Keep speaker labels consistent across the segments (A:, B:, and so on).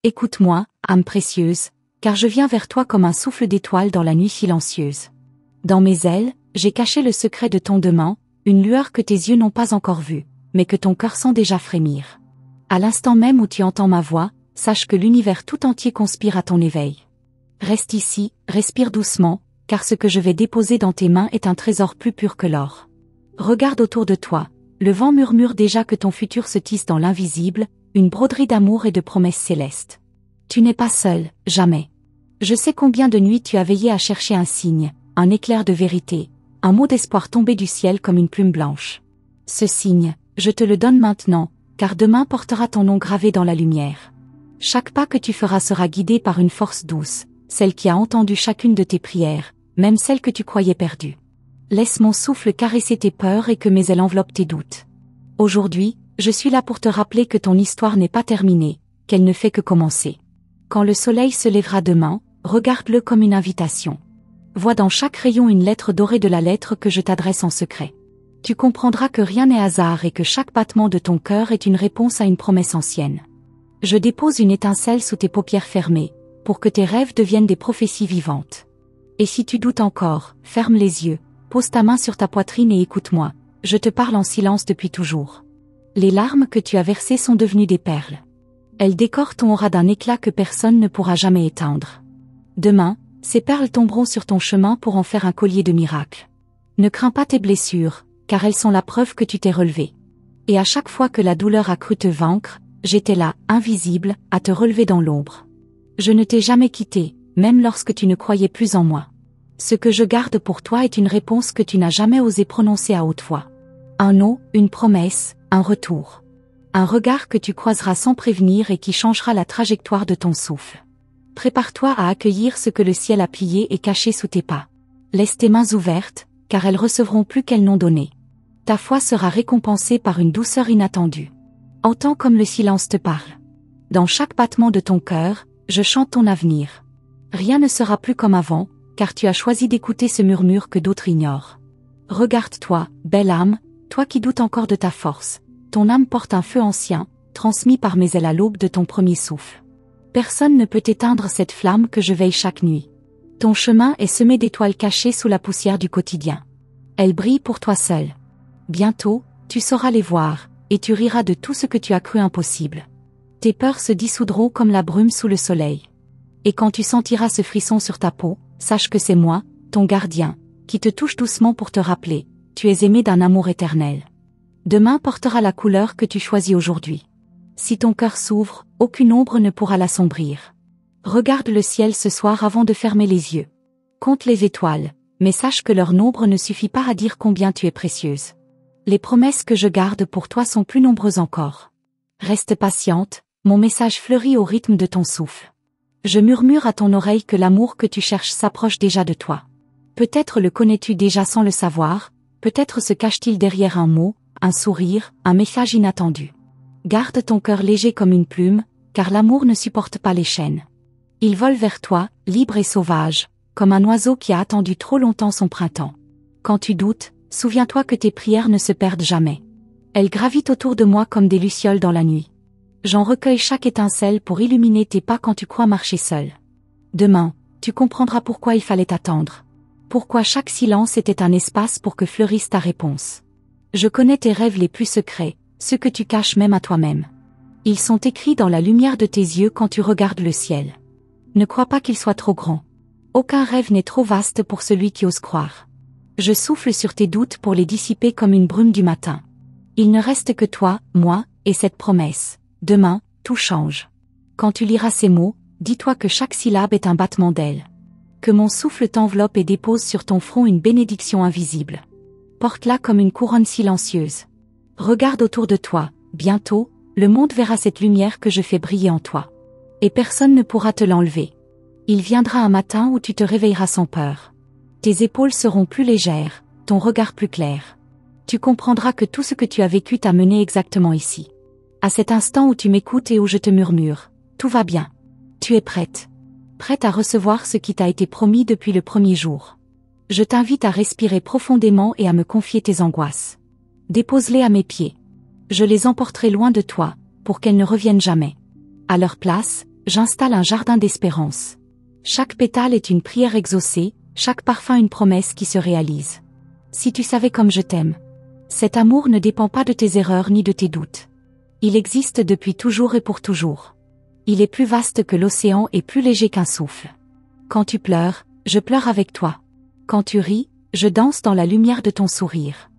A: Écoute-moi, âme précieuse, car je viens vers toi comme un souffle d'étoile dans la nuit silencieuse. Dans mes ailes, j'ai caché le secret de ton demain, une lueur que tes yeux n'ont pas encore vue, mais que ton cœur sent déjà frémir. À l'instant même où tu entends ma voix, sache que l'univers tout entier conspire à ton éveil. Reste ici, respire doucement, car ce que je vais déposer dans tes mains est un trésor plus pur que l'or. Regarde autour de toi, le vent murmure déjà que ton futur se tisse dans l'invisible, une broderie d'amour et de promesses célestes. Tu n'es pas seul, jamais. Je sais combien de nuits tu as veillé à chercher un signe, un éclair de vérité, un mot d'espoir tombé du ciel comme une plume blanche. Ce signe, je te le donne maintenant, car demain portera ton nom gravé dans la lumière. Chaque pas que tu feras sera guidé par une force douce, celle qui a entendu chacune de tes prières, même celle que tu croyais perdue. Laisse mon souffle caresser tes peurs et que mes ailes enveloppent tes doutes. Aujourd'hui, je suis là pour te rappeler que ton histoire n'est pas terminée, qu'elle ne fait que commencer. Quand le soleil se lèvera demain, regarde-le comme une invitation. Vois dans chaque rayon une lettre dorée de la lettre que je t'adresse en secret. Tu comprendras que rien n'est hasard et que chaque battement de ton cœur est une réponse à une promesse ancienne. Je dépose une étincelle sous tes paupières fermées, pour que tes rêves deviennent des prophéties vivantes. Et si tu doutes encore, ferme les yeux, pose ta main sur ta poitrine et écoute-moi, je te parle en silence depuis toujours. Les larmes que tu as versées sont devenues des perles. Elles décorent ton aura d'un éclat que personne ne pourra jamais éteindre. Demain, ces perles tomberont sur ton chemin pour en faire un collier de miracles. Ne crains pas tes blessures, car elles sont la preuve que tu t'es relevé. Et à chaque fois que la douleur a cru te vaincre, j'étais là, invisible, à te relever dans l'ombre. Je ne t'ai jamais quitté, même lorsque tu ne croyais plus en moi. Ce que je garde pour toi est une réponse que tu n'as jamais osé prononcer à haute voix. Un non, une promesse, un retour. Un regard que tu croiseras sans prévenir et qui changera la trajectoire de ton souffle. Prépare-toi à accueillir ce que le ciel a plié et caché sous tes pas. Laisse tes mains ouvertes, car elles recevront plus qu'elles n'ont donné. Ta foi sera récompensée par une douceur inattendue. Entends comme le silence te parle. Dans chaque battement de ton cœur, je chante ton avenir. Rien ne sera plus comme avant, car tu as choisi d'écouter ce murmure que d'autres ignorent. Regarde-toi, belle âme, toi qui doutes encore de ta force. Ton âme porte un feu ancien, transmis par mes ailes à l'aube de ton premier souffle. Personne ne peut éteindre cette flamme que je veille chaque nuit. Ton chemin est semé d'étoiles cachées sous la poussière du quotidien. Elles brillent pour toi seul. Bientôt, tu sauras les voir, et tu riras de tout ce que tu as cru impossible. Tes peurs se dissoudront comme la brume sous le soleil. Et quand tu sentiras ce frisson sur ta peau, sache que c'est moi, ton gardien, qui te touche doucement pour te rappeler, tu es aimé d'un amour éternel. Demain portera la couleur que tu choisis aujourd'hui. Si ton cœur s'ouvre, aucune ombre ne pourra l'assombrir. Regarde le ciel ce soir avant de fermer les yeux. Compte les étoiles, mais sache que leur nombre ne suffit pas à dire combien tu es précieuse. Les promesses que je garde pour toi sont plus nombreuses encore. Reste patiente, mon message fleurit au rythme de ton souffle. Je murmure à ton oreille que l'amour que tu cherches s'approche déjà de toi. Peut-être le connais-tu déjà sans le savoir, peut-être se cache-t-il derrière un mot, un sourire, un message inattendu. Garde ton cœur léger comme une plume, car l'amour ne supporte pas les chaînes. Il vole vers toi, libre et sauvage, comme un oiseau qui a attendu trop longtemps son printemps. Quand tu doutes, souviens-toi que tes prières ne se perdent jamais. Elles gravitent autour de moi comme des lucioles dans la nuit. J'en recueille chaque étincelle pour illuminer tes pas quand tu crois marcher seul. Demain, tu comprendras pourquoi il fallait attendre. Pourquoi chaque silence était un espace pour que fleurisse ta réponse. Je connais tes rêves les plus secrets, ceux que tu caches même à toi-même. Ils sont écrits dans la lumière de tes yeux quand tu regardes le ciel. Ne crois pas qu'il soit trop grand. Aucun rêve n'est trop vaste pour celui qui ose croire. Je souffle sur tes doutes pour les dissiper comme une brume du matin. Il ne reste que toi, moi, et cette promesse. Demain, tout change. Quand tu liras ces mots, dis-toi que chaque syllabe est un battement d'ailes. Que mon souffle t'enveloppe et dépose sur ton front une bénédiction invisible. Porte-la comme une couronne silencieuse. Regarde autour de toi, bientôt, le monde verra cette lumière que je fais briller en toi. Et personne ne pourra te l'enlever. Il viendra un matin où tu te réveilleras sans peur. Tes épaules seront plus légères, ton regard plus clair. Tu comprendras que tout ce que tu as vécu t'a mené exactement ici. À cet instant où tu m'écoutes et où je te murmure, tout va bien. Tu es prête. Prête à recevoir ce qui t'a été promis depuis le premier jour. Je t'invite à respirer profondément et à me confier tes angoisses. Dépose-les à mes pieds. Je les emporterai loin de toi, pour qu'elles ne reviennent jamais. À leur place, j'installe un jardin d'espérance. Chaque pétale est une prière exaucée, chaque parfum une promesse qui se réalise. Si tu savais comme je t'aime. Cet amour ne dépend pas de tes erreurs ni de tes doutes. Il existe depuis toujours et pour toujours. Il est plus vaste que l'océan et plus léger qu'un souffle. Quand tu pleures, je pleure avec toi. Quand tu ris, je danse dans la lumière de ton sourire.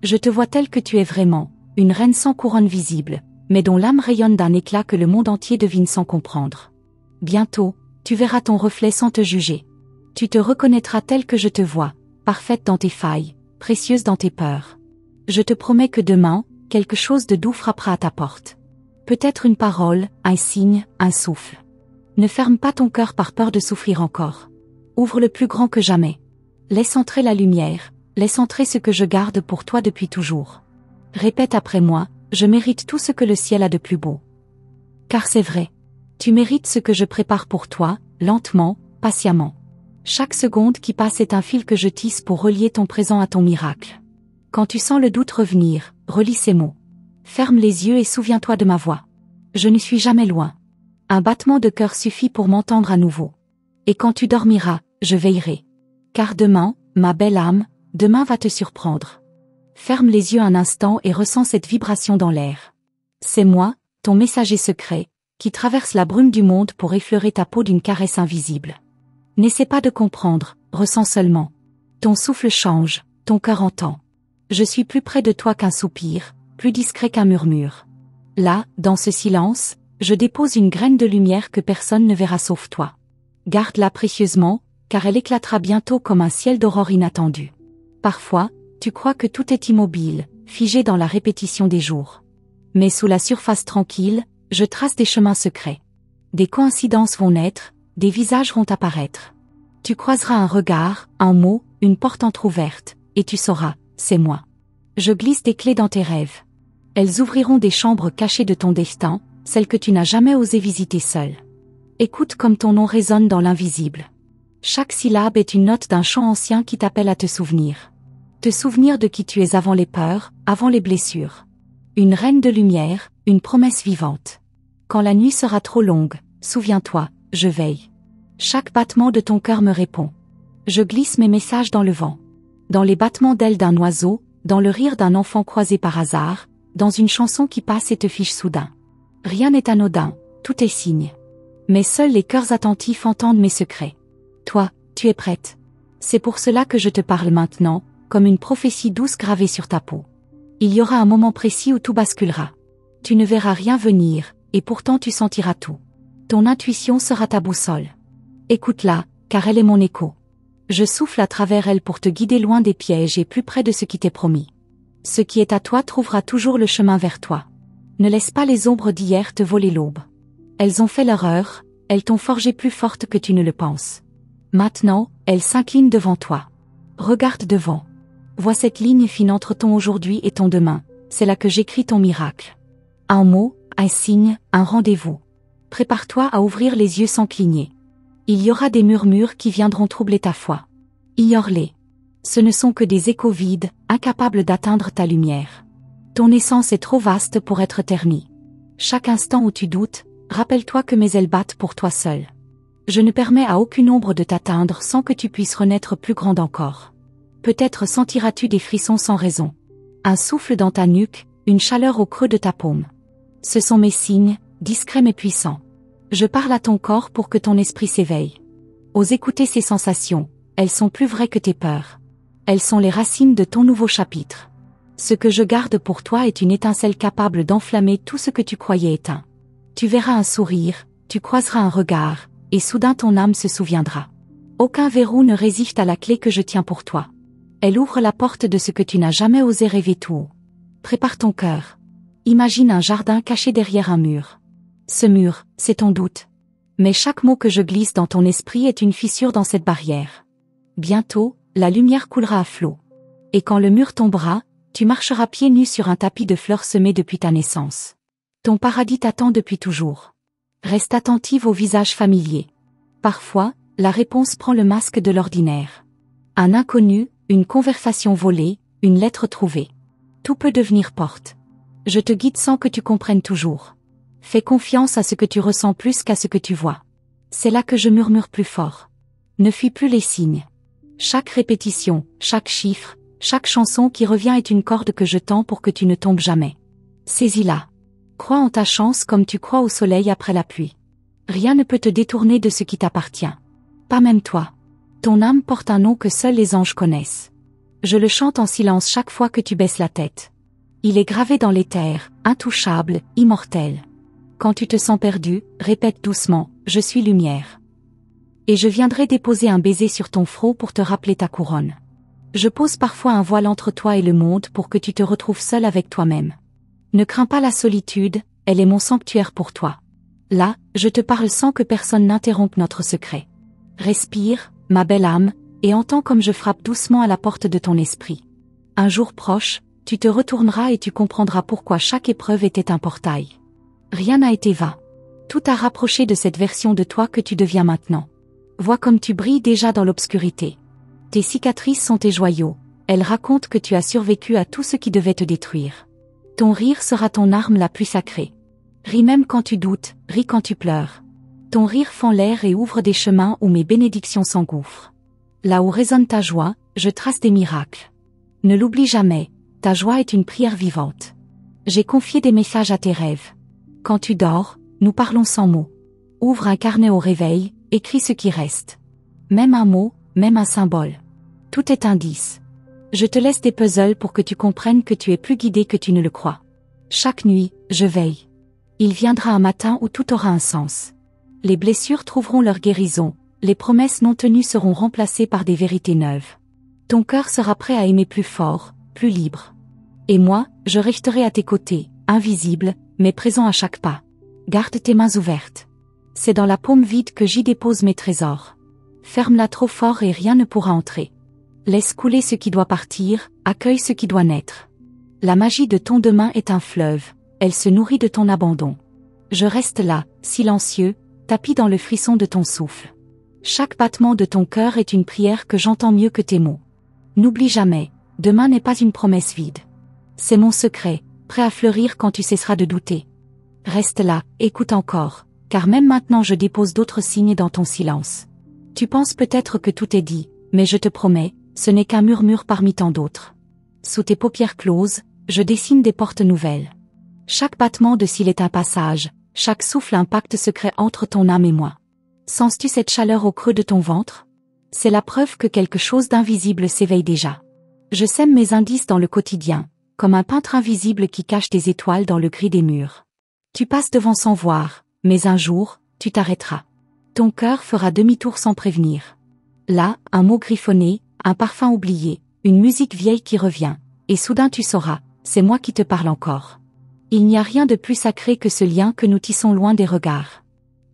A: Je te vois telle que tu es vraiment, une reine sans couronne visible, mais dont l'âme rayonne d'un éclat que le monde entier devine sans comprendre. Bientôt, tu verras ton reflet sans te juger. Tu te reconnaîtras telle que je te vois, parfaite dans tes failles, précieuse dans tes peurs. Je te promets que demain, quelque chose de doux frappera à ta porte. Peut-être une parole, un signe, un souffle. Ne ferme pas ton cœur par peur de souffrir encore. Ouvre-le plus grand que jamais. Laisse entrer la lumière, laisse entrer ce que je garde pour toi depuis toujours. Répète après moi, je mérite tout ce que le ciel a de plus beau. Car c'est vrai. Tu mérites ce que je prépare pour toi, lentement, patiemment. Chaque seconde qui passe est un fil que je tisse pour relier ton présent à ton miracle. Quand tu sens le doute revenir, relis ces mots. Ferme les yeux et souviens-toi de ma voix. Je ne suis jamais loin. Un battement de cœur suffit pour m'entendre à nouveau. Et quand tu dormiras, je veillerai. Car demain, ma belle âme, demain va te surprendre. Ferme les yeux un instant et ressens cette vibration dans l'air. C'est moi, ton messager secret, qui traverse la brume du monde pour effleurer ta peau d'une caresse invisible. N'essaie pas de comprendre, ressens seulement. Ton souffle change, ton cœur entend. Je suis plus près de toi qu'un soupir, plus discret qu'un murmure. Là, dans ce silence, je dépose une graine de lumière que personne ne verra sauf toi. Garde-la précieusement, car elle éclatera bientôt comme un ciel d'aurore inattendu. Parfois, tu crois que tout est immobile, figé dans la répétition des jours. Mais sous la surface tranquille, je trace des chemins secrets. Des coïncidences vont naître, des visages vont apparaître. Tu croiseras un regard, un mot, une porte entr'ouverte, et tu sauras, c'est moi. Je glisse des clés dans tes rêves. Elles ouvriront des chambres cachées de ton destin, celles que tu n'as jamais osé visiter seule. Écoute comme ton nom résonne dans l'invisible. Chaque syllabe est une note d'un chant ancien qui t'appelle à te souvenir. Te souvenir de qui tu es avant les peurs, avant les blessures. Une reine de lumière, une promesse vivante. Quand la nuit sera trop longue, souviens-toi, je veille. Chaque battement de ton cœur me répond. Je glisse mes messages dans le vent. Dans les battements d'ailes d'un oiseau, dans le rire d'un enfant croisé par hasard, dans une chanson qui passe et te fiche soudain. Rien n'est anodin, tout est signe. Mais seuls les cœurs attentifs entendent mes secrets. Toi, tu es prête. C'est pour cela que je te parle maintenant, comme une prophétie douce gravée sur ta peau. Il y aura un moment précis où tout basculera. Tu ne verras rien venir, et pourtant tu sentiras tout. Ton intuition sera ta boussole. Écoute-la, car elle est mon écho. Je souffle à travers elle pour te guider loin des pièges et plus près de ce qui t'est promis. Ce qui est à toi trouvera toujours le chemin vers toi. Ne laisse pas les ombres d'hier te voler l'aube. Elles ont fait leur heure, elles t'ont forgé plus forte que tu ne le penses. Maintenant, elles s'inclinent devant toi. Regarde devant. Vois cette ligne fine entre ton aujourd'hui et ton demain, c'est là que j'écris ton miracle. Un mot, un signe, un rendez-vous. Prépare-toi à ouvrir les yeux sans cligner. Il y aura des murmures qui viendront troubler ta foi. Ignore-les. Ce ne sont que des échos vides, incapables d'atteindre ta lumière. Ton essence est trop vaste pour être ternie. Chaque instant où tu doutes, rappelle-toi que mes ailes battent pour toi seul. Je ne permets à aucune ombre de t'atteindre sans que tu puisses renaître plus grande encore. Peut-être sentiras-tu des frissons sans raison. Un souffle dans ta nuque, une chaleur au creux de ta paume. Ce sont mes signes, discrets mais puissants. Je parle à ton corps pour que ton esprit s'éveille. Ose écouter ces sensations, elles sont plus vraies que tes peurs. Elles sont les racines de ton nouveau chapitre. Ce que je garde pour toi est une étincelle capable d'enflammer tout ce que tu croyais éteint. Tu verras un sourire, tu croiseras un regard, et soudain ton âme se souviendra. Aucun verrou ne résiste à la clé que je tiens pour toi. Elle ouvre la porte de ce que tu n'as jamais osé rêver tout haut. Prépare ton cœur. Imagine un jardin caché derrière un mur. Ce mur, c'est ton doute. Mais chaque mot que je glisse dans ton esprit est une fissure dans cette barrière. Bientôt, la lumière coulera à flot. Et quand le mur tombera, tu marcheras pieds nus sur un tapis de fleurs semées depuis ta naissance. Ton paradis t'attend depuis toujours. Reste attentive au visage familier. Parfois, la réponse prend le masque de l'ordinaire. Un inconnu, une conversation volée, une lettre trouvée. Tout peut devenir porte. Je te guide sans que tu comprennes toujours. Fais confiance à ce que tu ressens plus qu'à ce que tu vois. C'est là que je murmure plus fort. Ne fuis plus les signes. Chaque répétition, chaque chiffre, chaque chanson qui revient est une corde que je tends pour que tu ne tombes jamais. Saisis-la. Crois en ta chance comme tu crois au soleil après la pluie. Rien ne peut te détourner de ce qui t'appartient. Pas même toi. Ton âme porte un nom que seuls les anges connaissent. Je le chante en silence chaque fois que tu baisses la tête. Il est gravé dans l'éther, intouchable, immortel. Quand tu te sens perdu, répète doucement, je suis lumière. Et je viendrai déposer un baiser sur ton front pour te rappeler ta couronne. Je pose parfois un voile entre toi et le monde pour que tu te retrouves seul avec toi-même. Ne crains pas la solitude, elle est mon sanctuaire pour toi. Là, je te parle sans que personne n'interrompe notre secret. Respire, ma belle âme, et entends comme je frappe doucement à la porte de ton esprit. Un jour proche, tu te retourneras et tu comprendras pourquoi chaque épreuve était un portail. Rien n'a été vain. Tout a rapproché de cette version de toi que tu deviens maintenant. Vois comme tu brilles déjà dans l'obscurité. Tes cicatrices sont tes joyaux, elles racontent que tu as survécu à tout ce qui devait te détruire. Ton rire sera ton arme la plus sacrée. Ris même quand tu doutes, ris quand tu pleures. Ton rire fend l'air et ouvre des chemins où mes bénédictions s'engouffrent. Là où résonne ta joie, je trace des miracles. Ne l'oublie jamais, ta joie est une prière vivante. J'ai confié des messages à tes rêves. Quand tu dors, nous parlons sans mots. Ouvre un carnet au réveil, écris ce qui reste. Même un mot, même un symbole. Tout est indice. Je te laisse des puzzles pour que tu comprennes que tu es plus guidé que tu ne le crois. Chaque nuit, je veille. Il viendra un matin où tout aura un sens. Les blessures trouveront leur guérison, les promesses non tenues seront remplacées par des vérités neuves. Ton cœur sera prêt à aimer plus fort, plus libre. Et moi, je resterai à tes côtés, invisible, mais présent à chaque pas. Garde tes mains ouvertes. C'est dans la paume vide que j'y dépose mes trésors. Ferme-la trop fort et rien ne pourra entrer. Laisse couler ce qui doit partir, accueille ce qui doit naître. La magie de ton demain est un fleuve, elle se nourrit de ton abandon. Je reste là, silencieux, tapi dans le frisson de ton souffle. Chaque battement de ton cœur est une prière que j'entends mieux que tes mots. N'oublie jamais, demain n'est pas une promesse vide. C'est mon secret, prêt à fleurir quand tu cesseras de douter. Reste là, écoute encore, car même maintenant je dépose d'autres signes dans ton silence. Tu penses peut-être que tout est dit, mais je te promets, ce n'est qu'un murmure parmi tant d'autres. Sous tes paupières closes, je dessine des portes nouvelles. Chaque battement de cils est un passage, chaque souffle un pacte secret entre ton âme et moi. Sens-tu cette chaleur au creux de ton ventre? C'est la preuve que quelque chose d'invisible s'éveille déjà. Je sème mes indices dans le quotidien, comme un peintre invisible qui cache des étoiles dans le gris des murs. Tu passes devant sans voir, mais un jour, tu t'arrêteras. Ton cœur fera demi-tour sans prévenir. Là, un mot griffonné, un parfum oublié, une musique vieille qui revient, et soudain tu sauras, c'est moi qui te parle encore. Il n'y a rien de plus sacré que ce lien que nous tissons loin des regards.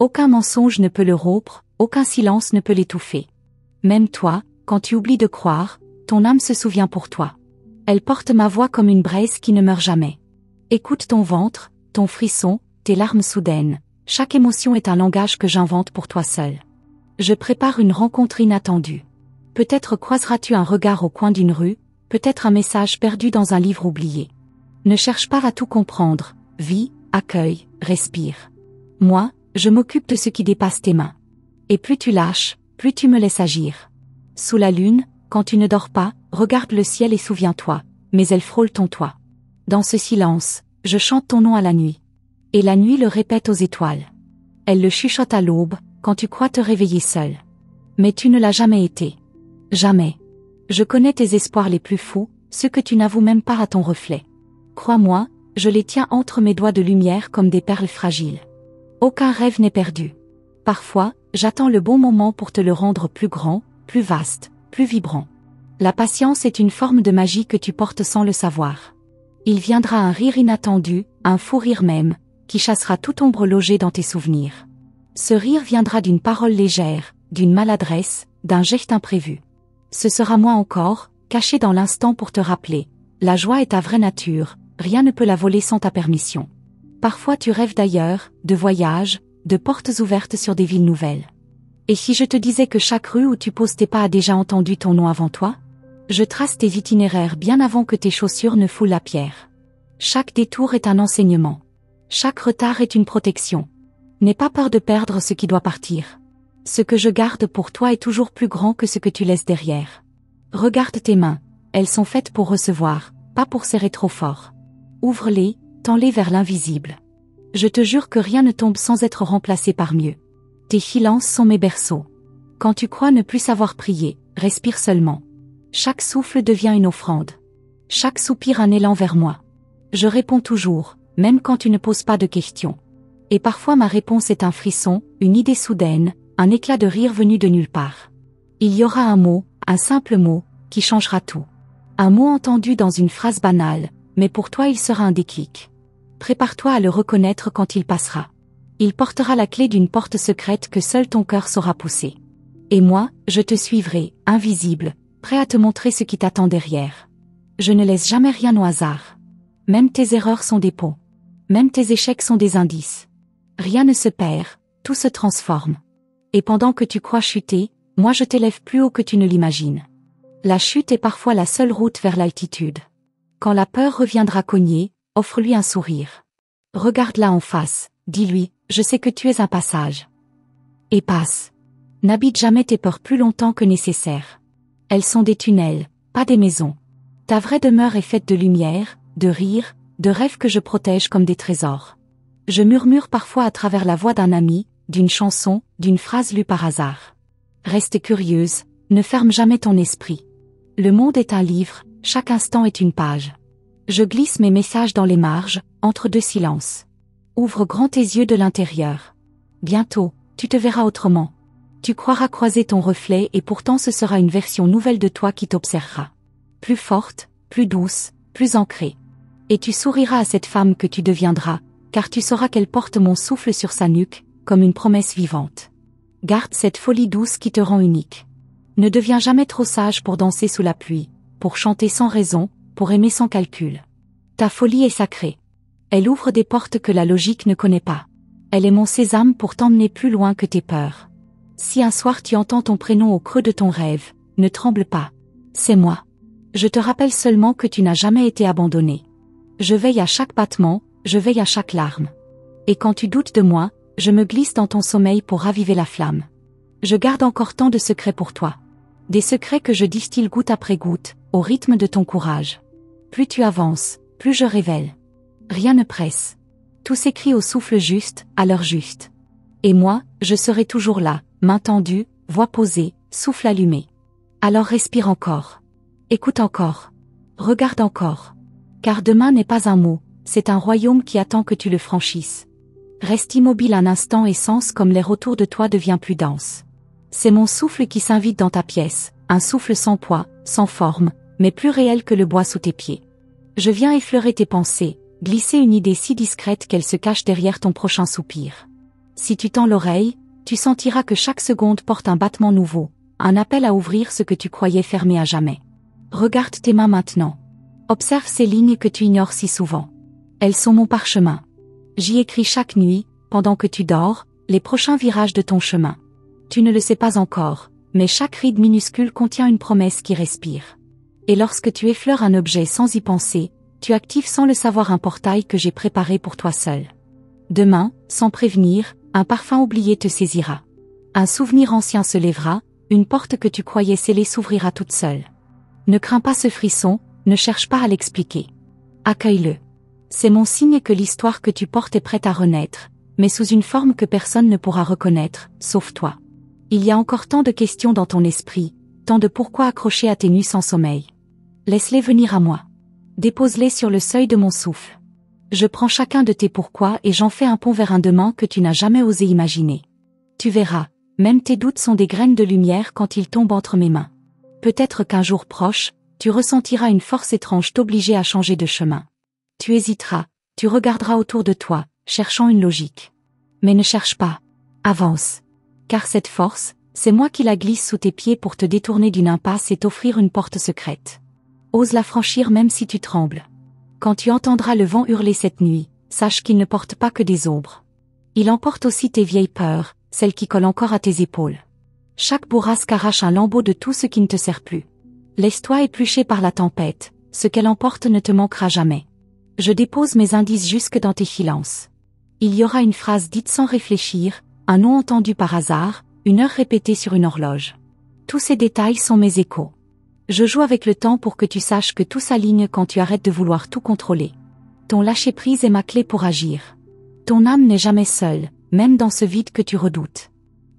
A: Aucun mensonge ne peut le rompre, aucun silence ne peut l'étouffer. Même toi, quand tu oublies de croire, ton âme se souvient pour toi. Elle porte ma voix comme une braise qui ne meurt jamais. Écoute ton ventre, ton frisson, tes larmes soudaines. Chaque émotion est un langage que j'invente pour toi seul. Je prépare une rencontre inattendue. Peut-être croiseras-tu un regard au coin d'une rue, peut-être un message perdu dans un livre oublié. Ne cherche pas à tout comprendre, vis, accueille, respire. Moi, je m'occupe de ce qui dépasse tes mains. Et plus tu lâches, plus tu me laisses agir. Sous la lune, quand tu ne dors pas, regarde le ciel et souviens-toi, mais elle frôle ton toit. Dans ce silence, je chante ton nom à la nuit. Et la nuit le répète aux étoiles. Elle le chuchote à l'aube, quand tu crois te réveiller seul. Mais tu ne l'as jamais été. Jamais. Je connais tes espoirs les plus fous, ceux que tu n'avoues même pas à ton reflet. Crois-moi, je les tiens entre mes doigts de lumière comme des perles fragiles. Aucun rêve n'est perdu. Parfois, j'attends le bon moment pour te le rendre plus grand, plus vaste, plus vibrant. La patience est une forme de magie que tu portes sans le savoir. Il viendra un rire inattendu, un fou rire même, qui chassera toute ombre logée dans tes souvenirs. Ce rire viendra d'une parole légère, d'une maladresse, d'un geste imprévu. Ce sera moi encore, caché dans l'instant pour te rappeler. La joie est ta vraie nature, rien ne peut la voler sans ta permission. Parfois tu rêves d'ailleurs, de voyages, de portes ouvertes sur des villes nouvelles. Et si je te disais que chaque rue où tu poses tes pas a déjà entendu ton nom avant toi? Je trace tes itinéraires bien avant que tes chaussures ne foulent la pierre. Chaque détour est un enseignement. Chaque retard est une protection. N'aie pas peur de perdre ce qui doit partir. Ce que je garde pour toi est toujours plus grand que ce que tu laisses derrière. Regarde tes mains, elles sont faites pour recevoir, pas pour serrer trop fort. Ouvre-les, tends-les vers l'invisible. Je te jure que rien ne tombe sans être remplacé par mieux. Tes silences sont mes berceaux. Quand tu crois ne plus savoir prier, respire seulement. Chaque souffle devient une offrande. Chaque soupir un élan vers moi. Je réponds toujours, même quand tu ne poses pas de questions. Et parfois ma réponse est un frisson, une idée soudaine, un éclat de rire venu de nulle part. Il y aura un mot, un simple mot, qui changera tout. Un mot entendu dans une phrase banale, mais pour toi il sera un déclic. Prépare-toi à le reconnaître quand il passera. Il portera la clé d'une porte secrète que seul ton cœur saura pousser. Et moi, je te suivrai, invisible, prêt à te montrer ce qui t'attend derrière. Je ne laisse jamais rien au hasard. Même tes erreurs sont des pots. Même tes échecs sont des indices. Rien ne se perd, tout se transforme. Et pendant que tu crois chuter, moi je t'élève plus haut que tu ne l'imagines. La chute est parfois la seule route vers l'altitude. Quand la peur reviendra cogner, offre-lui un sourire. Regarde-la en face, dis-lui, je sais que tu es un passage. Et passe. N'habite jamais tes peurs plus longtemps que nécessaire. Elles sont des tunnels, pas des maisons. Ta vraie demeure est faite de lumière, de rire, de rêves que je protège comme des trésors. Je murmure parfois à travers la voix d'un ami, d'une chanson, d'une phrase lue par hasard. Reste curieuse, ne ferme jamais ton esprit. Le monde est un livre, chaque instant est une page. Je glisse mes messages dans les marges, entre deux silences. Ouvre grand tes yeux de l'intérieur. Bientôt, tu te verras autrement. Tu croiras croiser ton reflet et pourtant ce sera une version nouvelle de toi qui t'observera. Plus forte, plus douce, plus ancrée. Et tu souriras à cette femme que tu deviendras, car tu sauras qu'elle porte mon souffle sur sa nuque, comme une promesse vivante. Garde cette folie douce qui te rend unique. Ne deviens jamais trop sage pour danser sous la pluie, pour chanter sans raison, pour aimer sans calcul. Ta folie est sacrée. Elle ouvre des portes que la logique ne connaît pas. Elle est mon sésame pour t'emmener plus loin que tes peurs. Si un soir tu entends ton prénom au creux de ton rêve, ne tremble pas. C'est moi. Je te rappelle seulement que tu n'as jamais été abandonné. Je veille à chaque battement, je veille à chaque larme. Et quand tu doutes de moi, je me glisse dans ton sommeil pour raviver la flamme. Je garde encore tant de secrets pour toi. Des secrets que je distille goutte après goutte, au rythme de ton courage. Plus tu avances, plus je révèle. Rien ne presse. Tout s'écrit au souffle juste, à l'heure juste. Et moi, je serai toujours là, main tendue, voix posée, souffle allumé. Alors respire encore. Écoute encore. Regarde encore. Car demain n'est pas un mot, c'est un royaume qui attend que tu le franchisses. Reste immobile un instant et sens comme l'air autour de toi devient plus dense. C'est mon souffle qui s'invite dans ta pièce, un souffle sans poids, sans forme, mais plus réel que le bois sous tes pieds. Je viens effleurer tes pensées, glisser une idée si discrète qu'elle se cache derrière ton prochain soupir. Si tu tends l'oreille, tu sentiras que chaque seconde porte un battement nouveau, un appel à ouvrir ce que tu croyais fermé à jamais. Regarde tes mains maintenant. Observe ces lignes que tu ignores si souvent. Elles sont mon parchemin. J'y écris chaque nuit, pendant que tu dors, les prochains virages de ton chemin. Tu ne le sais pas encore, mais chaque ride minuscule contient une promesse qui respire. Et lorsque tu effleures un objet sans y penser, tu actives sans le savoir un portail que j'ai préparé pour toi seul. Demain, sans prévenir, un parfum oublié te saisira. Un souvenir ancien se lèvera, une porte que tu croyais scellée s'ouvrira toute seule. Ne crains pas ce frisson, ne cherche pas à l'expliquer. Accueille-le. C'est mon signe que l'histoire que tu portes est prête à renaître, mais sous une forme que personne ne pourra reconnaître, sauf toi. Il y a encore tant de questions dans ton esprit, tant de pourquoi accrochés à tes nuits sans sommeil. Laisse-les venir à moi. Dépose-les sur le seuil de mon souffle. Je prends chacun de tes pourquoi et j'en fais un pont vers un demain que tu n'as jamais osé imaginer. Tu verras, même tes doutes sont des graines de lumière quand ils tombent entre mes mains. Peut-être qu'un jour proche, tu ressentiras une force étrange t'obliger à changer de chemin. Tu hésiteras, tu regarderas autour de toi, cherchant une logique. Mais ne cherche pas. Avance. Car cette force, c'est moi qui la glisse sous tes pieds pour te détourner d'une impasse et t'offrir une porte secrète. Ose la franchir même si tu trembles. Quand tu entendras le vent hurler cette nuit, sache qu'il ne porte pas que des ombres. Il emporte aussi tes vieilles peurs, celles qui collent encore à tes épaules. Chaque bourrasque arrache un lambeau de tout ce qui ne te sert plus. Laisse-toi éplucher par la tempête, ce qu'elle emporte ne te manquera jamais. Je dépose mes indices jusque dans tes silences. Il y aura une phrase dite sans réfléchir, un nom entendu par hasard, une heure répétée sur une horloge. Tous ces détails sont mes échos. Je joue avec le temps pour que tu saches que tout s'aligne quand tu arrêtes de vouloir tout contrôler. Ton lâcher-prise est ma clé pour agir. Ton âme n'est jamais seule, même dans ce vide que tu redoutes.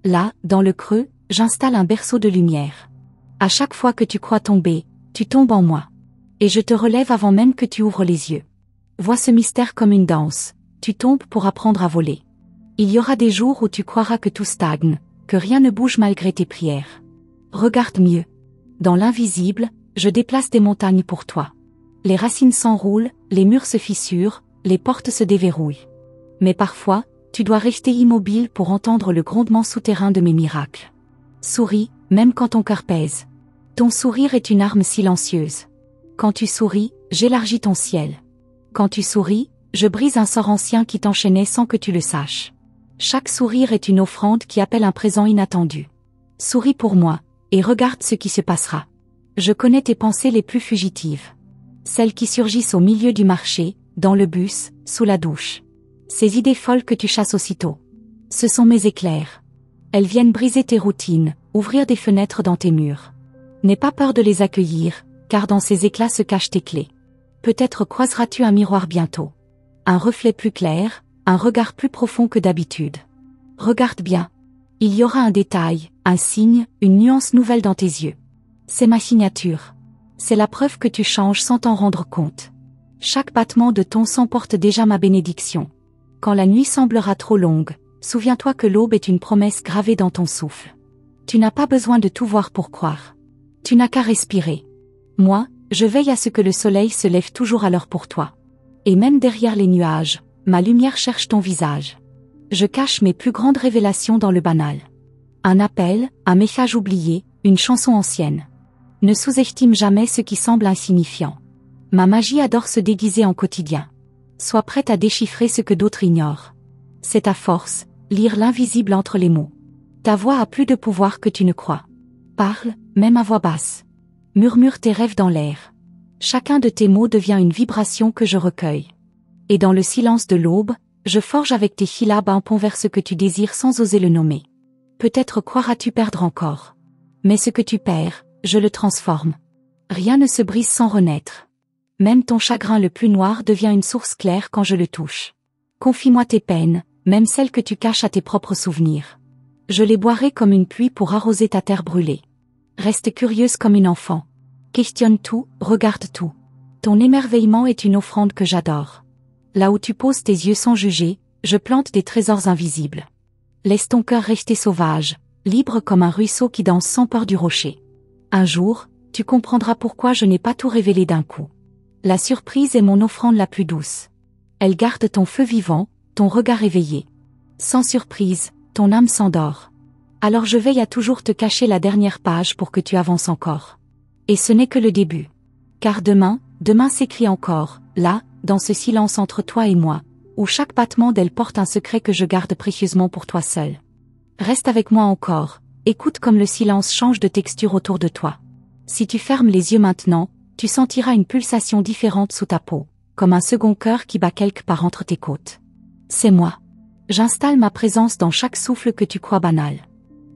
A: Là, dans le creux, j'installe un berceau de lumière. À chaque fois que tu crois tomber, tu tombes en moi. Et je te relève avant même que tu ouvres les yeux. Vois ce mystère comme une danse, tu tombes pour apprendre à voler. Il y aura des jours où tu croiras que tout stagne, que rien ne bouge malgré tes prières. Regarde mieux. Dans l'invisible, je déplace des montagnes pour toi. Les racines s'enroulent, les murs se fissurent, les portes se déverrouillent. Mais parfois, tu dois rester immobile pour entendre le grondement souterrain de mes miracles. Souris, même quand ton cœur pèse. Ton sourire est une arme silencieuse. Quand tu souris, j'élargis ton ciel. Quand tu souris, je brise un sort ancien qui t'enchaînait sans que tu le saches. Chaque sourire est une offrande qui appelle un présent inattendu. Souris pour moi, et regarde ce qui se passera. Je connais tes pensées les plus fugitives. Celles qui surgissent au milieu du marché, dans le bus, sous la douche. Ces idées folles que tu chasses aussitôt. Ce sont mes éclairs. Elles viennent briser tes routines, ouvrir des fenêtres dans tes murs. N'aie pas peur de les accueillir, car dans ces éclats se cachent tes clés. Peut-être croiseras-tu un miroir bientôt. Un reflet plus clair, un regard plus profond que d'habitude. Regarde bien. Il y aura un détail, un signe, une nuance nouvelle dans tes yeux. C'est ma signature. C'est la preuve que tu changes sans t'en rendre compte. Chaque battement de ton sang porte déjà ma bénédiction. Quand la nuit semblera trop longue, souviens-toi que l'aube est une promesse gravée dans ton souffle. Tu n'as pas besoin de tout voir pour croire. Tu n'as qu'à respirer. Moi, je veille à ce que le soleil se lève toujours à l'heure pour toi. Et même derrière les nuages, ma lumière cherche ton visage. Je cache mes plus grandes révélations dans le banal. Un appel, un message oublié, une chanson ancienne. Ne sous-estime jamais ce qui semble insignifiant. Ma magie adore se déguiser en quotidien. Sois prête à déchiffrer ce que d'autres ignorent. C'est ta force, lire l'invisible entre les mots. Ta voix a plus de pouvoir que tu ne crois. Parle, même à voix basse. Murmure tes rêves dans l'air. Chacun de tes mots devient une vibration que je recueille. Et dans le silence de l'aube, je forge avec tes syllabes un pont vers ce que tu désires sans oser le nommer. Peut-être croiras-tu perdre encore. Mais ce que tu perds, je le transforme. Rien ne se brise sans renaître. Même ton chagrin le plus noir devient une source claire quand je le touche. Confie-moi tes peines, même celles que tu caches à tes propres souvenirs. Je les boirai comme une pluie pour arroser ta terre brûlée. Reste curieuse comme une enfant. Questionne tout, regarde tout. Ton émerveillement est une offrande que j'adore. Là où tu poses tes yeux sans juger, je plante des trésors invisibles. Laisse ton cœur rester sauvage, libre comme un ruisseau qui danse sans peur du rocher. Un jour, tu comprendras pourquoi je n'ai pas tout révélé d'un coup. La surprise est mon offrande la plus douce. Elle garde ton feu vivant, ton regard éveillé. Sans surprise, ton âme s'endort. Alors je veille à toujours te cacher la dernière page pour que tu avances encore. Et ce n'est que le début. Car demain s'écrit encore, là, dans ce silence entre toi et moi, où chaque battement d'aile porte un secret que je garde précieusement pour toi seul. Reste avec moi encore, écoute comme le silence change de texture autour de toi. Si tu fermes les yeux maintenant, tu sentiras une pulsation différente sous ta peau, comme un second cœur qui bat quelque part entre tes côtes. C'est moi. J'installe ma présence dans chaque souffle que tu crois banal.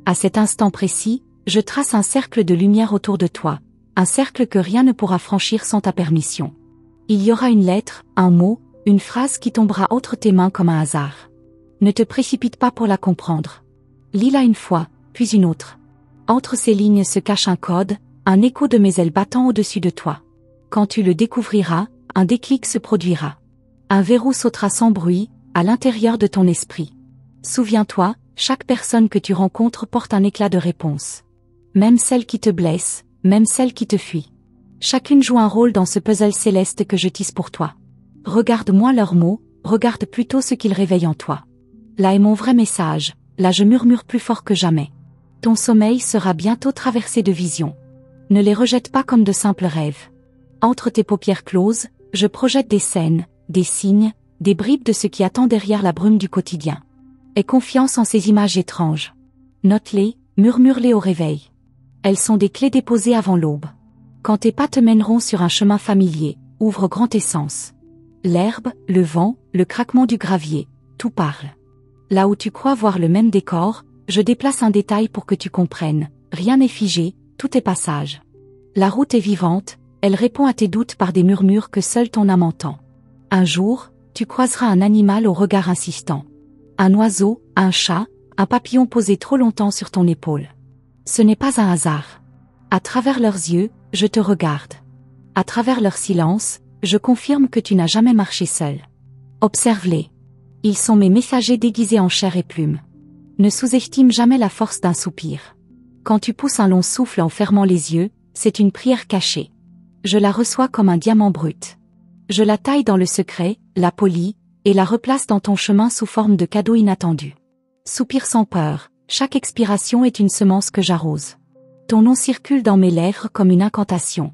A: À cet instant précis, je trace un cercle de lumière autour de toi, un cercle que rien ne pourra franchir sans ta permission. Il y aura une lettre, un mot, une phrase qui tombera entre tes mains comme un hasard. Ne te précipite pas pour la comprendre. Lis-la une fois, puis une autre. Entre ces lignes se cache un code, un écho de mes ailes battant au-dessus de toi. Quand tu le découvriras, un déclic se produira. Un verrou sautera sans bruit, à l'intérieur de ton esprit. Souviens-toi, chaque personne que tu rencontres porte un éclat de réponse. Même celle qui te blesse, même celle qui te fuit. Chacune joue un rôle dans ce puzzle céleste que je tisse pour toi. Regarde moins leurs mots, regarde plutôt ce qu'ils réveillent en toi. Là est mon vrai message, là je murmure plus fort que jamais. Ton sommeil sera bientôt traversé de visions. Ne les rejette pas comme de simples rêves. Entre tes paupières closes, je projette des scènes, des signes, des bribes de ce qui attend derrière la brume du quotidien. Aie confiance en ces images étranges. Note-les, murmure-les au réveil. Elles sont des clés déposées avant l'aube. Quand tes pas te mèneront sur un chemin familier, ouvre grand tes sens. L'herbe, le vent, le craquement du gravier, tout parle. Là où tu crois voir le même décor, je déplace un détail pour que tu comprennes. Rien n'est figé, tout est passage. La route est vivante, elle répond à tes doutes par des murmures que seule ton âme entend. Un jour, tu croiseras un animal au regard insistant. Un oiseau, un chat, un papillon posé trop longtemps sur ton épaule. Ce n'est pas un hasard. À travers leurs yeux, je te regarde. À travers leur silence, je confirme que tu n'as jamais marché seul. Observe-les. Ils sont mes messagers déguisés en chair et plume. Ne sous-estime jamais la force d'un soupir. Quand tu pousses un long souffle en fermant les yeux, c'est une prière cachée. Je la reçois comme un diamant brut. Je la taille dans le secret, la polis, et la replace dans ton chemin sous forme de cadeau inattendu. Soupir sans peur, chaque expiration est une semence que j'arrose. Ton nom circule dans mes lèvres comme une incantation.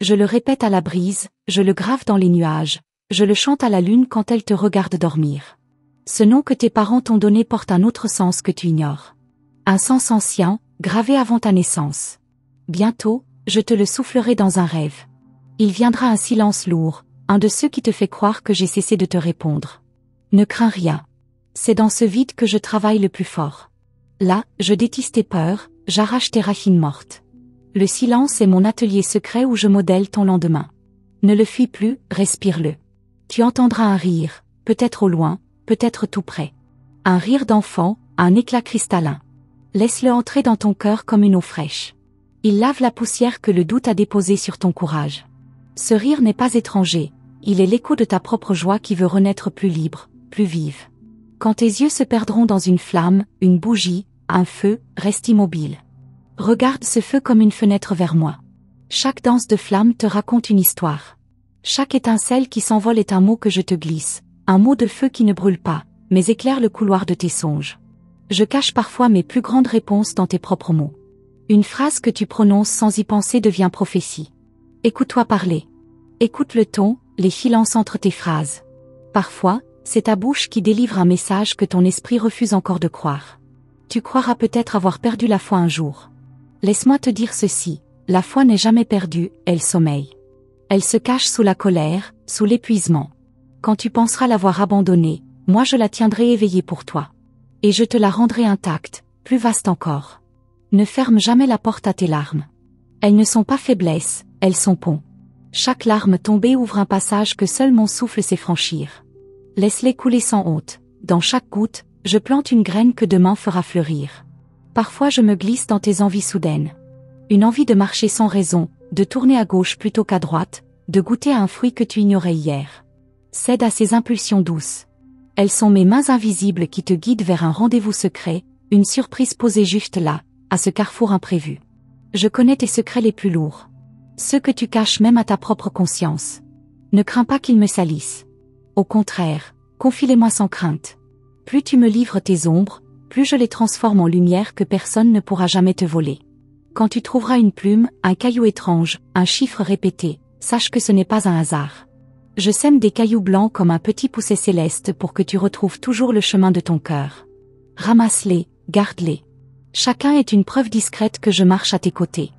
A: Je le répète à la brise, je le grave dans les nuages, je le chante à la lune quand elle te regarde dormir. Ce nom que tes parents t'ont donné porte un autre sens que tu ignores. Un sens ancien, gravé avant ta naissance. Bientôt, je te le soufflerai dans un rêve. Il viendra un silence lourd, un de ceux qui te fait croire que j'ai cessé de te répondre. Ne crains rien. C'est dans ce vide que je travaille le plus fort. Là, je détisse tes peurs, j'arrache tes racines mortes. Le silence est mon atelier secret où je modèle ton lendemain. Ne le fuis plus, respire-le. Tu entendras un rire, peut-être au loin, peut-être tout près. Un rire d'enfant, un éclat cristallin. Laisse-le entrer dans ton cœur comme une eau fraîche. Il lave la poussière que le doute a déposée sur ton courage. Ce rire n'est pas étranger, il est l'écho de ta propre joie qui veut renaître plus libre, plus vive. Quand tes yeux se perdront dans une flamme, une bougie, un feu, reste immobile. Regarde ce feu comme une fenêtre vers moi. Chaque danse de flamme te raconte une histoire. Chaque étincelle qui s'envole est un mot que je te glisse, un mot de feu qui ne brûle pas, mais éclaire le couloir de tes songes. Je cache parfois mes plus grandes réponses dans tes propres mots. Une phrase que tu prononces sans y penser devient prophétie. Écoute-toi parler. Écoute le ton, les silences entre tes phrases. Parfois, c'est ta bouche qui délivre un message que ton esprit refuse encore de croire. Tu croiras peut-être avoir perdu la foi un jour. Laisse-moi te dire ceci, la foi n'est jamais perdue, elle sommeille. Elle se cache sous la colère, sous l'épuisement. Quand tu penseras l'avoir abandonnée, moi je la tiendrai éveillée pour toi. Et je te la rendrai intacte, plus vaste encore. Ne ferme jamais la porte à tes larmes. Elles ne sont pas faiblesses, elles sont ponts. Chaque larme tombée ouvre un passage que seul mon souffle sait franchir. Laisse-les couler sans honte. Dans chaque goutte, je plante une graine que demain fera fleurir. Parfois je me glisse dans tes envies soudaines. Une envie de marcher sans raison, de tourner à gauche plutôt qu'à droite, de goûter à un fruit que tu ignorais hier. Cède à ces impulsions douces. Elles sont mes mains invisibles qui te guident vers un rendez-vous secret, une surprise posée juste là, à ce carrefour imprévu. Je connais tes secrets les plus lourds. Ceux que tu caches même à ta propre conscience. Ne crains pas qu'ils me salissent. Au contraire, confie-les-moi sans crainte. Plus tu me livres tes ombres, plus je les transforme en lumière que personne ne pourra jamais te voler. Quand tu trouveras une plume, un caillou étrange, un chiffre répété, sache que ce n'est pas un hasard. Je sème des cailloux blancs comme un petit pousset céleste pour que tu retrouves toujours le chemin de ton cœur. Ramasse-les, garde-les. Chacun est une preuve discrète que je marche à tes côtés.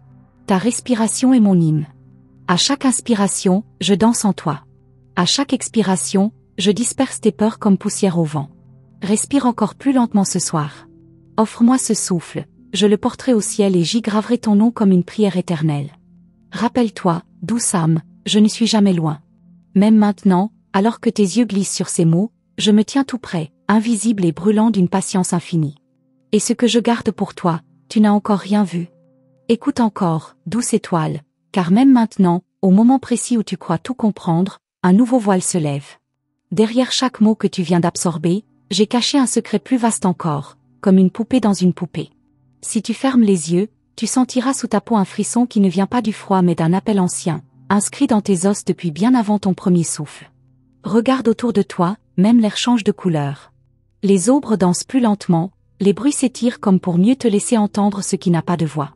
A: Ta respiration est mon hymne. À chaque inspiration, je danse en toi. À chaque expiration, je disperse tes peurs comme poussière au vent. Respire encore plus lentement ce soir. Offre-moi ce souffle, je le porterai au ciel et j'y graverai ton nom comme une prière éternelle. Rappelle-toi, douce âme, je ne suis jamais loin. Même maintenant, alors que tes yeux glissent sur ces mots, je me tiens tout près, invisible et brûlant d'une patience infinie. Et ce que je garde pour toi, tu n'as encore rien vu. Écoute encore, douce étoile, car même maintenant, au moment précis où tu crois tout comprendre, un nouveau voile se lève. Derrière chaque mot que tu viens d'absorber, j'ai caché un secret plus vaste encore, comme une poupée dans une poupée. Si tu fermes les yeux, tu sentiras sous ta peau un frisson qui ne vient pas du froid mais d'un appel ancien, inscrit dans tes os depuis bien avant ton premier souffle. Regarde autour de toi, même l'air change de couleur. Les aubres dansent plus lentement, les bruits s'étirent comme pour mieux te laisser entendre ce qui n'a pas de voix.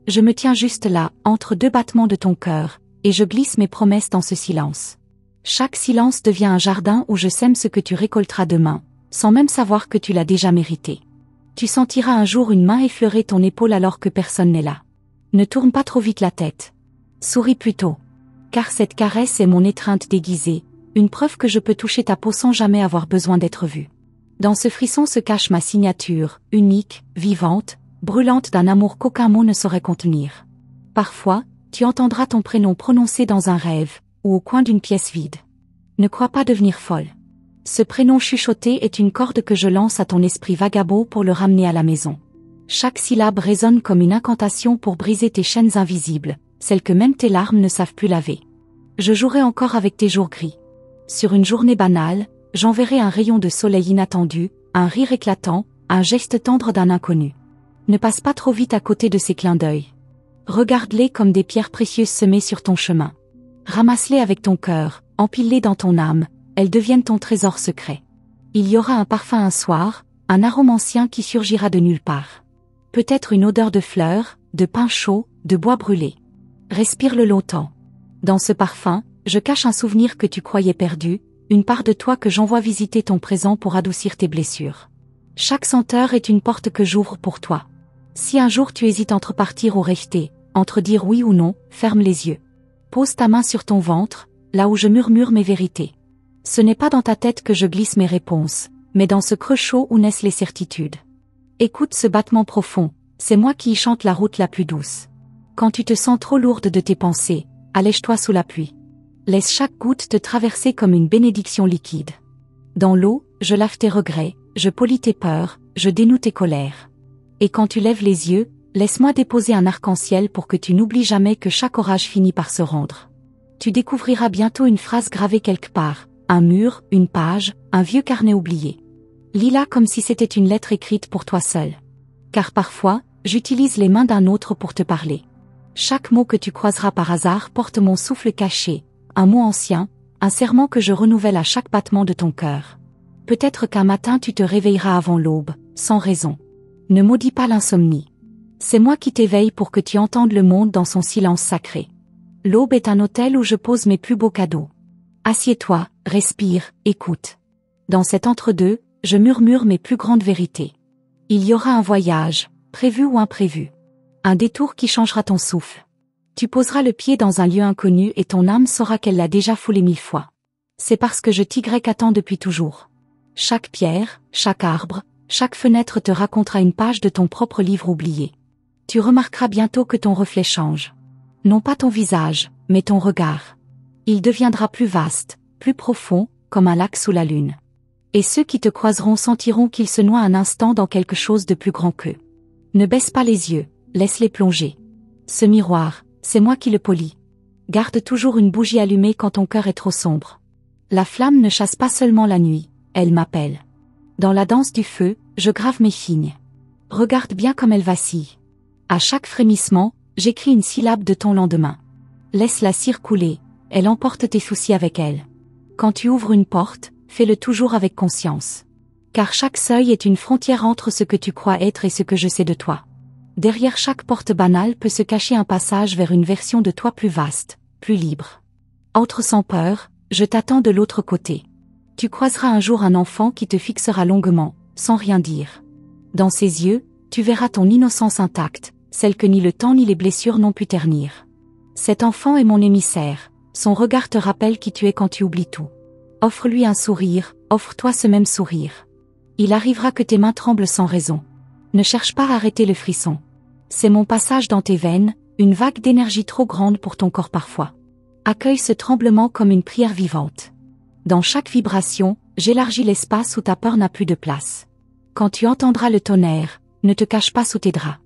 A: Je me tiens juste là, entre deux battements de ton cœur, et je glisse mes promesses dans ce silence. Chaque silence devient un jardin où je sème ce que tu récolteras demain, sans même savoir que tu l'as déjà mérité. Tu sentiras un jour une main effleurer ton épaule alors que personne n'est là. Ne tourne pas trop vite la tête. Souris plutôt. Car cette caresse est mon étreinte déguisée, une preuve que je peux toucher ta peau sans jamais avoir besoin d'être vue. Dans ce frisson se cache ma signature, unique, vivante, brûlante d'un amour qu'aucun mot ne saurait contenir. Parfois, tu entendras ton prénom prononcé dans un rêve, ou au coin d'une pièce vide. Ne crois pas devenir folle. Ce prénom chuchoté est une corde que je lance à ton esprit vagabond pour le ramener à la maison. Chaque syllabe résonne comme une incantation pour briser tes chaînes invisibles, celles que même tes larmes ne savent plus laver. Je jouerai encore avec tes jours gris. Sur une journée banale, j'enverrai un rayon de soleil inattendu, un rire éclatant, un geste tendre d'un inconnu. Ne passe pas trop vite à côté de ces clins d'œil. Regarde-les comme des pierres précieuses semées sur ton chemin. Ramasse-les avec ton cœur, empile-les dans ton âme, elles deviennent ton trésor secret. Il y aura un parfum un soir, un arôme ancien qui surgira de nulle part. Peut-être une odeur de fleurs, de pain chaud, de bois brûlé. Respire-le longtemps. Dans ce parfum, je cache un souvenir que tu croyais perdu, une part de toi que j'envoie visiter ton présent pour adoucir tes blessures. Chaque senteur est une porte que j'ouvre pour toi. Si un jour tu hésites entre partir ou rester, entre dire oui ou non, ferme les yeux. Pose ta main sur ton ventre, là où je murmure mes vérités. Ce n'est pas dans ta tête que je glisse mes réponses, mais dans ce creux chaud où naissent les certitudes. Écoute ce battement profond, c'est moi qui y chante la route la plus douce. Quand tu te sens trop lourde de tes pensées, allège-toi sous la pluie. Laisse chaque goutte te traverser comme une bénédiction liquide. Dans l'eau, je lave tes regrets, je polis tes peurs, je dénoue tes colères. Et quand tu lèves les yeux, laisse-moi déposer un arc-en-ciel pour que tu n'oublies jamais que chaque orage finit par se rendre. Tu découvriras bientôt une phrase gravée quelque part, un mur, une page, un vieux carnet oublié. Lis-la comme si c'était une lettre écrite pour toi seul. Car parfois, j'utilise les mains d'un autre pour te parler. Chaque mot que tu croiseras par hasard porte mon souffle caché, un mot ancien, un serment que je renouvelle à chaque battement de ton cœur. Peut-être qu'un matin tu te réveilleras avant l'aube, sans raison. Ne maudis pas l'insomnie. C'est moi qui t'éveille pour que tu entendes le monde dans son silence sacré. L'aube est un autel où je pose mes plus beaux cadeaux. Assieds-toi, respire, écoute. Dans cet entre-deux, je murmure mes plus grandes vérités. Il y aura un voyage, prévu ou imprévu. Un détour qui changera ton souffle. Tu poseras le pied dans un lieu inconnu et ton âme saura qu'elle l'a déjà foulé 1000 fois. C'est parce que je t'attends depuis toujours. Chaque pierre, chaque arbre, chaque fenêtre te racontera une page de ton propre livre oublié. Tu remarqueras bientôt que ton reflet change. Non pas ton visage, mais ton regard. Il deviendra plus vaste, plus profond, comme un lac sous la lune. Et ceux qui te croiseront sentiront qu'ils se noient un instant dans quelque chose de plus grand qu'eux. Ne baisse pas les yeux, laisse-les plonger. Ce miroir, c'est moi qui le polis. Garde toujours une bougie allumée quand ton cœur est trop sombre. La flamme ne chasse pas seulement la nuit, elle m'appelle. Dans la danse du feu, je grave mes signes. Regarde bien comme elle vacille. À chaque frémissement, j'écris une syllabe de ton lendemain. Laisse la cire couler, elle emporte tes soucis avec elle. Quand tu ouvres une porte, fais-le toujours avec conscience. Car chaque seuil est une frontière entre ce que tu crois être et ce que je sais de toi. Derrière chaque porte banale peut se cacher un passage vers une version de toi plus vaste, plus libre. Entre sans peur, je t'attends de l'autre côté. Tu croiseras un jour un enfant qui te fixera longuement, sans rien dire. Dans ses yeux, tu verras ton innocence intacte, celle que ni le temps ni les blessures n'ont pu ternir. Cet enfant est mon émissaire, son regard te rappelle qui tu es quand tu oublies tout. Offre-lui un sourire, offre-toi ce même sourire. Il arrivera que tes mains tremblent sans raison. Ne cherche pas à arrêter le frisson. C'est mon passage dans tes veines, une vague d'énergie trop grande pour ton corps parfois. Accueille ce tremblement comme une prière vivante. Dans chaque vibration, j'élargis l'espace où ta peur n'a plus de place. Quand tu entendras le tonnerre, ne te cache pas sous tes draps.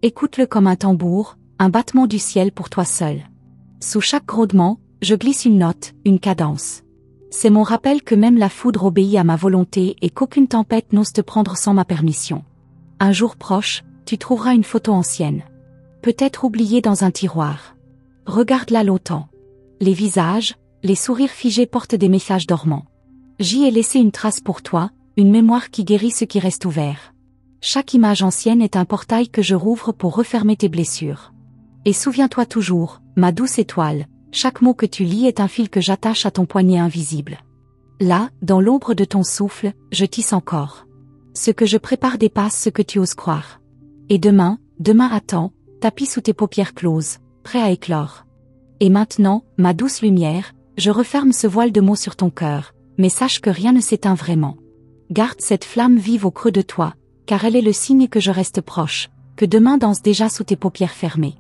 A: Écoute-le comme un tambour, un battement du ciel pour toi seul. Sous chaque grondement, je glisse une note, une cadence. C'est mon rappel que même la foudre obéit à ma volonté et qu'aucune tempête n'ose te prendre sans ma permission. Un jour proche, tu trouveras une photo ancienne. Peut-être oubliée dans un tiroir. Regarde-la longtemps. Les visages, les sourires figés portent des messages dormants. J'y ai laissé une trace pour toi, une mémoire qui guérit ce qui reste ouvert. Chaque image ancienne est un portail que je rouvre pour refermer tes blessures. Et souviens-toi toujours, ma douce étoile, chaque mot que tu lis est un fil que j'attache à ton poignet invisible. Là, dans l'ombre de ton souffle, je tisse encore. Ce que je prépare dépasse ce que tu oses croire. Et demain attend, tapis sous tes paupières closes, prêt à éclore. Et maintenant, ma douce lumière, je referme ce voile de mots sur ton cœur, mais sache que rien ne s'éteint vraiment. Garde cette flamme vive au creux de toi, car elle est le signe que je reste proche, que demain danse déjà sous tes paupières fermées.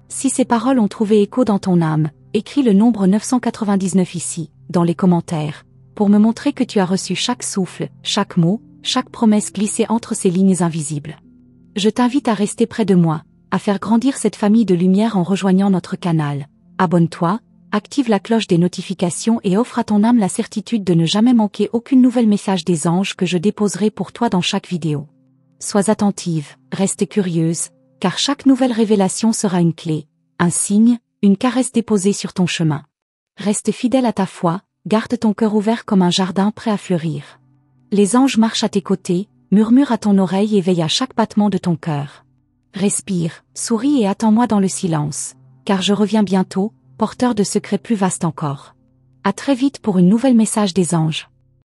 A: Si ces paroles ont trouvé écho dans ton âme, écris le nombre 999 ici, dans les commentaires, pour me montrer que tu as reçu chaque souffle, chaque mot, chaque promesse glissée entre ces lignes invisibles. Je t'invite à rester près de moi, à faire grandir cette famille de lumière en rejoignant notre canal. Abonne-toi, active la cloche des notifications et offre à ton âme la certitude de ne jamais manquer aucune nouvelle message des anges que je déposerai pour toi dans chaque vidéo. Sois attentive, reste curieuse, car chaque nouvelle révélation sera une clé, un signe, une caresse déposée sur ton chemin. Reste fidèle à ta foi, garde ton cœur ouvert comme un jardin prêt à fleurir. Les anges marchent à tes côtés, murmurent à ton oreille et veillent à chaque battement de ton cœur. Respire, souris et attends-moi dans le silence, car je reviens bientôt, porteur de secrets plus vastes encore. À très vite pour une nouvelle message des anges.